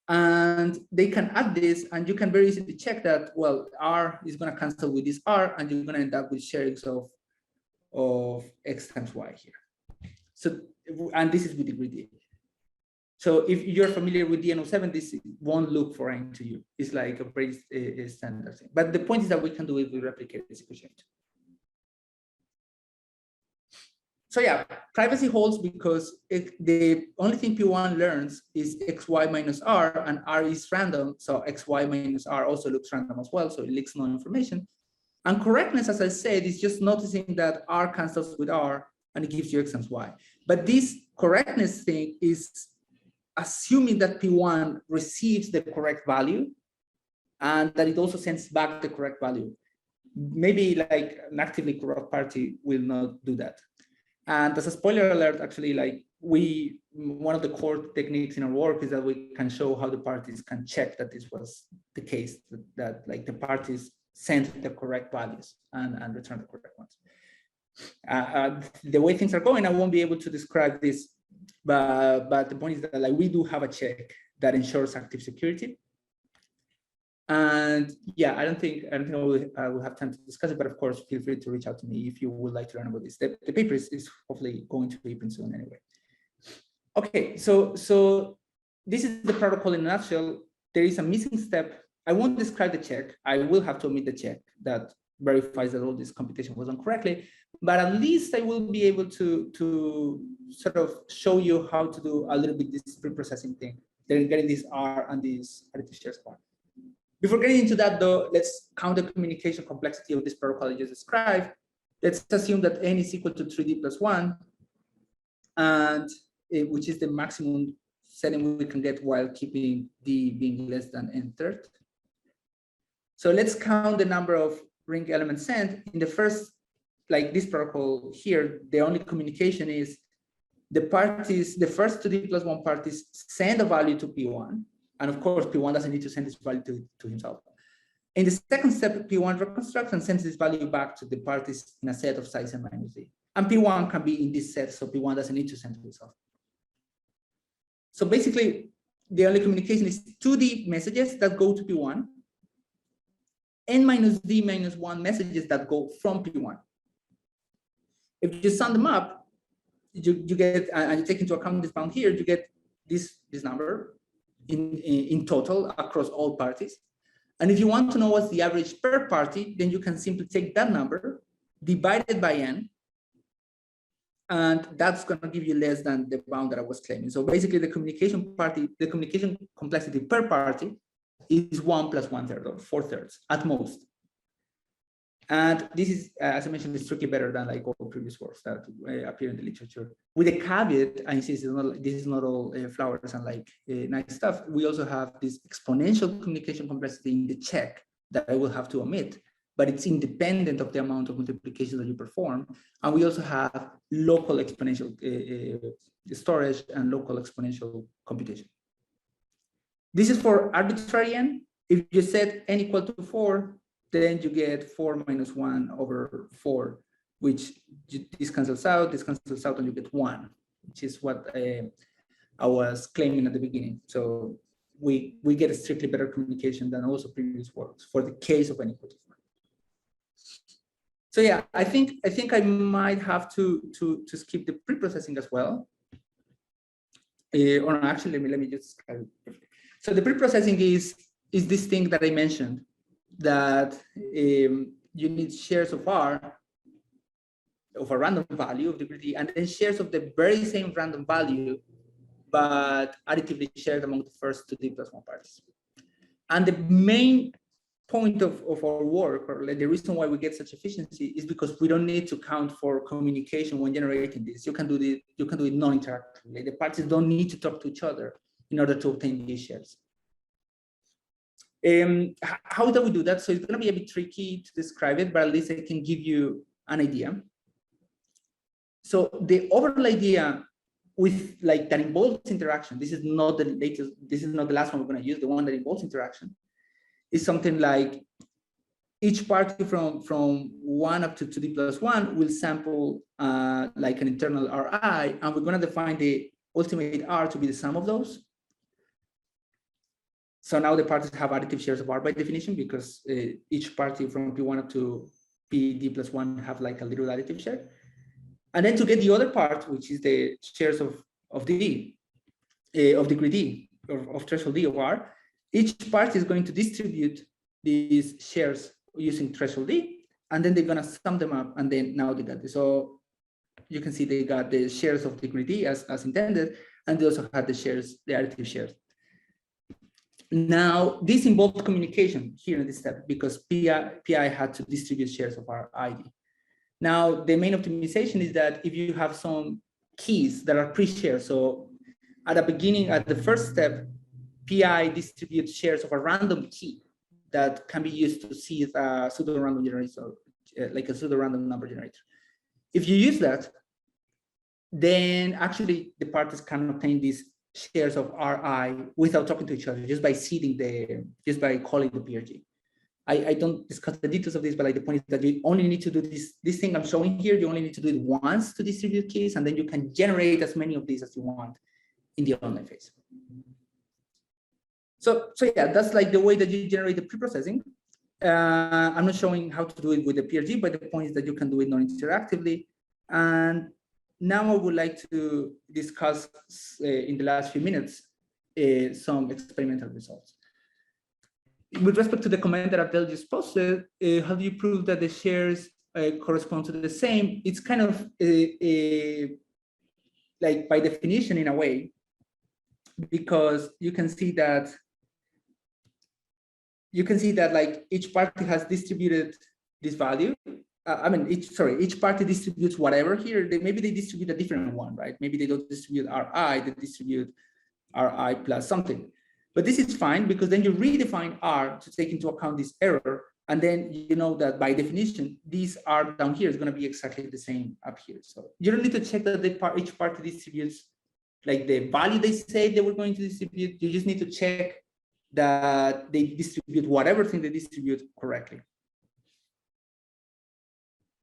And they can add this, and you can very easily check that, well, R is going to cancel with this R, and you're going to end up with sharings of X times Y here. So, and this is with degree D. So if you're familiar with DNO7, this won't look foreign to you. It's like a very standard thing. But the point is that we can do it with replicated secret sharing. So yeah, privacy holds because the only thing P1 learns is XY minus R, and R is random. So XY minus R also looks random as well. So it leaks no information. And correctness, as I said, is just noticing that R cancels with R and it gives you X and Y. But this correctness thing is assuming that P1 receives the correct value and that it also sends back the correct value. Maybe like an actively corrupt party will not do that. And as a spoiler alert, actually, like one of the core techniques in our work is that we can show how the parties can check that this was the case, that like the parties send the correct values and return the correct ones. The way things are going, I won't be able to describe this, but the point is that like we do have a check that ensures active security. And yeah, I don't think I will have time to discuss it, but of course, feel free to reach out to me if you would like to learn about this. The paper is hopefully going to be open soon anyway. Okay, so this is the protocol in a nutshell. There is a missing step. I won't describe the check. I will have to omit the check that verifies that all this computation was done correctly, but at least I will be able to sort of show you how to do a little bit this preprocessing thing. They're getting this R and this additive shares part. Before getting into that though, let's count the communication complexity of this protocol I just described. Let's assume that n is equal to 3D plus 1, and which is the maximum setting we can get while keeping d being less than n third. So let's count the number of ring elements sent. In the first, like this protocol here, the only communication is the parties, the first 2D plus 1 parties send a value to P1. And of course, P1 doesn't need to send this value to himself. In the second step, P1 reconstructs and sends this value back to the parties in a set of size n minus d. And P1 can be in this set, so P1 doesn't need to send to himself. So basically, the only communication is 2D messages that go to P1, n minus d minus 1 messages that go from P1. If you sum them up, you get, and you take into account this bound here, you get this number in total across all parties. And if you want to know what's the average per party, then you can simply take that number, divide it by n, and that's going to give you less than the bound that I was claiming. So basically, the communication complexity per party is 1 plus 1/3 or 4/3 at most. And this is, as I mentioned, is strictly better than like all previous works that appear in the literature. With a caveat, I insist, this is not all flowers and like nice stuff. We also have this exponential communication complexity in the check that I will have to omit, but it's independent of the amount of multiplication that you perform. And we also have local exponential storage and local exponential computation. This is for arbitrary n. If you set n equal to 4, then you get 4 minus 1 over 4, which this cancels out, and you get 1, which is what I was claiming at the beginning. So we get a strictly better communication than also previous works for the case of n equal to 4. So yeah, I think I might have to skip the preprocessing as well. Or actually, let me just. So the preprocessing is this thing that I mentioned, that you need shares of R of a random value of degree d, and then shares of the very same random value, but additively shared among the first 2D plus 1 parties. And the main point of our work, or like the reason why we get such efficiency, is because we don't need to count for communication when generating this. You can do it non-interactively. The parties don't need to talk to each other in order to obtain these shares. How do we do that? So it's going to be a bit tricky to describe it, but at least I can give you an idea. So the overall idea with like that involves interaction. This is not the latest. This is not the last one we're going to use. The one that involves interaction is something like each party from 1 up to 2D plus 1 will sample like an internal Ri, and we're going to define the ultimate R to be the sum of those. So now the parties have additive shares of R by definition, because each party from P1 up to PD plus 1 have like a little additive share. And then to get the other part, which is the shares of D, of degree D, or of threshold D of R, each party is going to distribute these shares using threshold D, and then they're going to sum them up, and then now they got this. So you can see they got the shares of degree D as intended, and they also had the shares, the additive shares. Now, this involved communication here in this step, because PI had to distribute shares of our ID. Now, the main optimization is that if you have some keys that are pre-shared, so at the beginning, at the first step, PI distributes shares of a random key that can be used to see a pseudo-random generator, like a pseudo-random number generator. If you use that, then actually the parties can obtain these shares of Ri without talking to each other, just by seeding just by calling the PRG. I don't discuss the details of this, but like the point is that you only need to do this thing I'm showing here. You only need to do it once to distribute keys, and then you can generate as many of these as you want in the online phase. So yeah, that's like the way that you generate the preprocessing. I'm not showing how to do it with the PRG, but the point is that you can do it non-interactively. And now I would like to discuss in the last few minutes some experimental results. With respect to the comment that Abdel just posted, how do you prove that the shares correspond to the same? It's kind of like by definition in a way, because you can see that like each party has distributed this value each party distributes whatever here. Maybe they distribute a different one, right? Maybe they don't distribute Ri, they distribute Ri plus something. But this is fine because then you redefine R to take into account this error. And then you know that by definition, these R down here is going to be exactly the same up here. So you don't need to check that each party distributes like the value they say they were going to distribute. You just need to check that they distribute whatever thing they distribute correctly.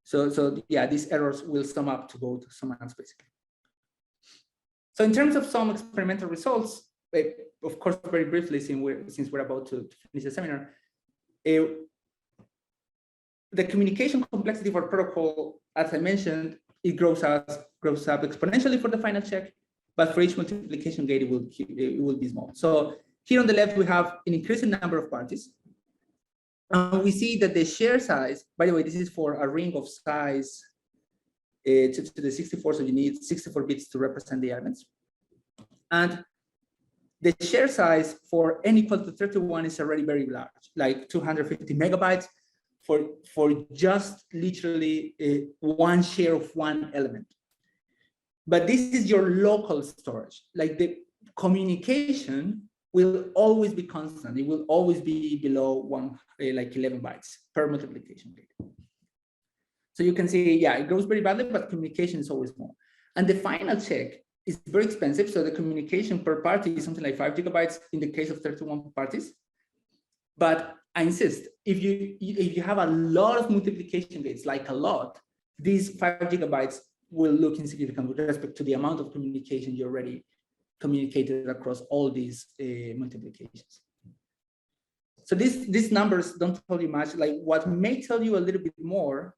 So yeah, these errors will sum up to go to some else basically. So in terms of some experimental results, of course, very briefly, since we're about to finish the seminar, the communication complexity for protocol, as I mentioned, it grows up exponentially for the final check, but for each multiplication gate, it will be small. So here on the left, we have an increasing number of parties. And we see that the share size, by the way, this is for a ring of size to the 64, so you need 64 bits to represent the elements. And the share size for n equal to 31 is already very large, like 250 megabytes for just literally one share of one element. But this is your local storage. Like the communication will always be constant. It will always be below like 11 bytes per multiplication gate. So you can see, yeah, it grows very badly, but communication is always more. And the final check is very expensive. So the communication per party is something like 5 gigabytes in the case of 31 parties. But I insist, if you have a lot of multiplication gates, like a lot, these 5 gigabytes will look insignificant with respect to the amount of communication you already communicated across all these multiplications. So these numbers don't tell you much. Like what may tell you a little bit more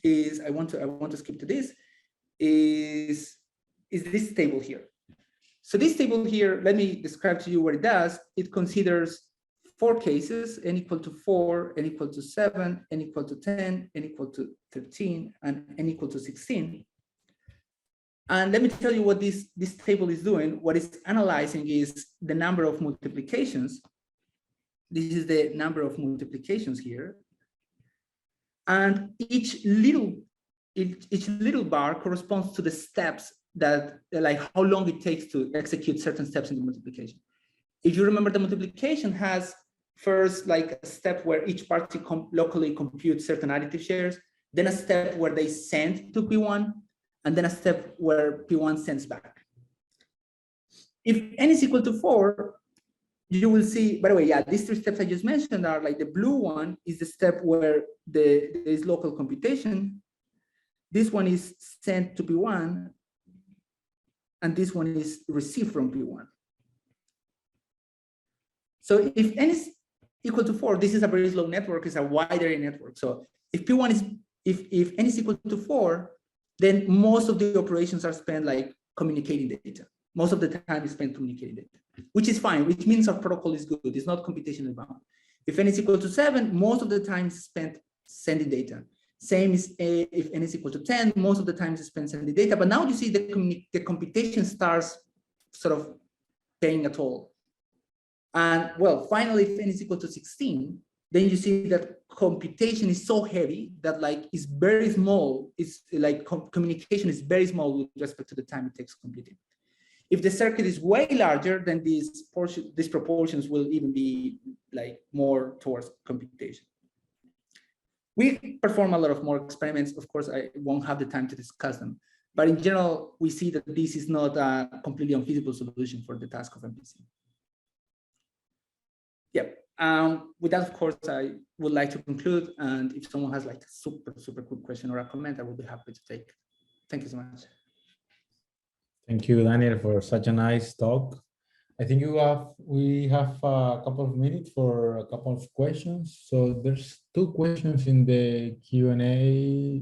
is, I want to skip to this, is this table here. So this table here, let me describe to you what it does. It considers 4 cases, n equal to 4, n equal to 7, n equal to 10, n equal to 13, and n equal to 16. And let me tell you what this table is doing. What it's analyzing is the number of multiplications. This is the number of multiplications here. And each little bar corresponds to the steps that, like how long it takes to execute certain steps in the multiplication. If you remember, the multiplication has first like a step where each party locally computes certain additive shares, then a step where they send to P1, and then a step where P1 sends back. If n is equal to 4, you will see, by the way, yeah, these 3 steps I just mentioned are like the blue one is the step where there is local computation. This one is sent to P1, and this one is received from P1. So if n is equal to 4, this is a very slow network, it's a wide area network. So if P1 is, if n is equal to 4, then most of the operations are spent like communicating data. Most of the time is spent communicating data, which is fine, which means our protocol is good. It's not computationally bound. If n is equal to 7, most of the time is spent sending data. Same is if n is equal to 10, most of the time is spent sending data. But now you see the computation starts sort of paying a toll. And well, finally, if n is equal to 16, then you see that computation is so heavy that like it's very small. It's like communication is very small with respect to the time it takes computing. If the circuit is way larger, then these proportions will even be like more towards computation. We perform a lot of more experiments. Of course, I won't have the time to discuss them. But in general, we see that this is not a completely unfeasible solution for the task of MPC. Yep. With that, of course, I would like to conclude. And if someone has like a super quick question or a comment, I will be happy to take. Thank you so much.
Thank you, Daniel, for such a nice talk. I think we have a couple of minutes for a couple of questions. So there's 2 questions in the Q&A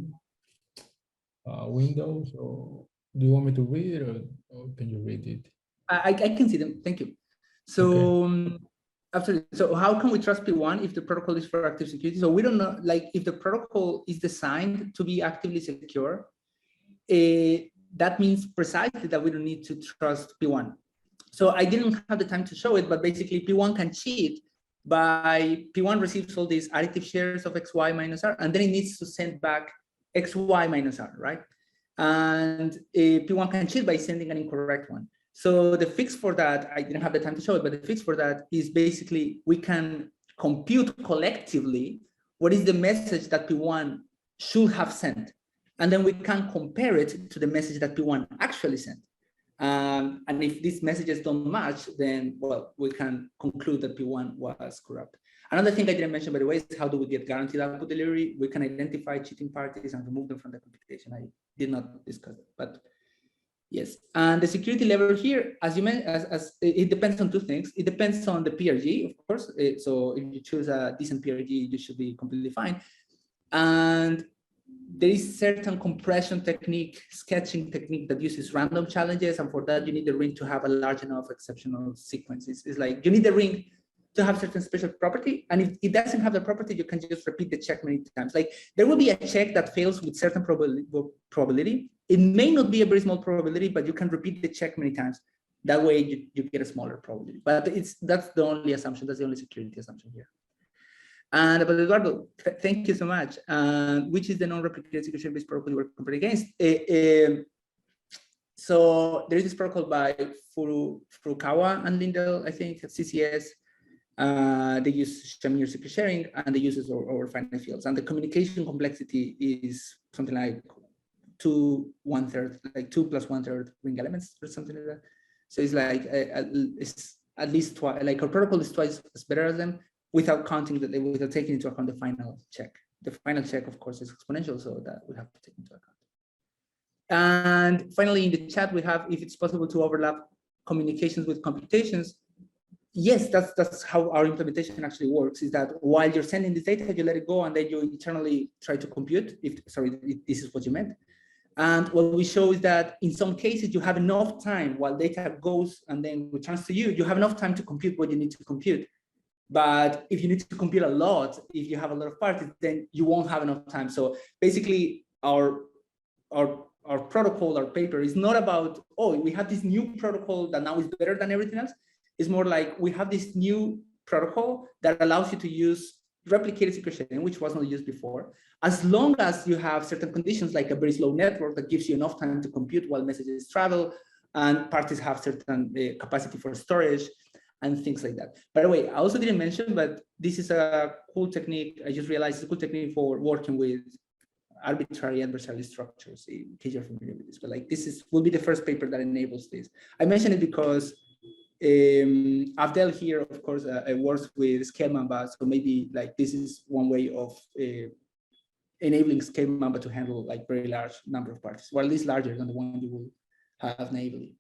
window. So do you want me to read it or can you read it?
I can see them. Thank you. So. Okay. Absolutely. So how can we trust P1 if the protocol is for active security? So we don't know, like if the protocol is designed to be actively secure, that means precisely that we don't need to trust P1. So I didn't have the time to show it, but basically P1 can cheat by P1 receives all these additive shares of XY minus R, and then it needs to send back xy minus r, right? And P1 can cheat by sending an incorrect one. So the fix for that, I didn't have the time to show it, but the fix for that is basically we can compute collectively what is the message that P1 should have sent. And then we can compare it to the message that P1 actually sent. And if these messages don't match, then, well, we can conclude that P1 was corrupt. Another thing I didn't mention, by the way, is how do we get guaranteed output delivery? We can identify cheating parties and remove them from the computation. I did not discuss it, but yes. And the security level here, as you mentioned, it depends on two things. It depends on the PRG, of course. So if you choose a decent PRG, you should be completely fine. And there is certain compression technique, sketching technique that uses random challenges. And for that, you need the ring to have a large enough exceptional sequences. It's like you need the ring to have certain special property. And if it doesn't have the property, you can just repeat the check many times. Like there will be a check that fails with certain probability. It may not be a very small probability, but you can repeat the check many times. That way you get a smaller probability. But that's the only assumption. That's the only security assumption here. And but Eduardo, thank you so much. Which is the non-replicated security-based protocol you were comparing against? So there is this protocol by Furukawa and Lindell, I think, at CCS. They use Shamir secret sharing, and they use it over finite fields. And the communication complexity is something like 2 1/3, like 2 + 1/3 ring elements or something like that. So it's like it's at least twice. Like our protocol is twice as better as them, without counting that, without taking into account the final check. The final check, of course, is exponential, so that we have to take into account. And finally, in the chat, we have if it's possible to overlap communications with computations. Yes, that's how our implementation actually works, is that while you're sending this data, you let it go, and then you internally try to compute, if this is what you meant. And what we show is that in some cases, you have enough time while data goes and then returns to you, you have enough time to compute what you need to compute. But if you need to compute a lot, if you have a lot of parties, then you won't have enough time. So basically, our protocol, our paper is not about, oh, we have this new protocol that now is better than everything else. It's more like we have this new protocol that allows you to use replicated secret sharing, which was not used before, as long as you have certain conditions like a very slow network that gives you enough time to compute while messages travel, and parties have certain capacity for storage and things like that. By the way, I also didn't mention, but this is a cool technique. I just realized it's a cool technique for working with arbitrary adversarial structures, in case you're familiar with this. But like will be the first paper that enables this. I mention it because Abdel here, of course, works with scale Mamba, so maybe like this is one way of enabling scale Mamba to handle like very large number of parties, or at least larger than the one you will have naively.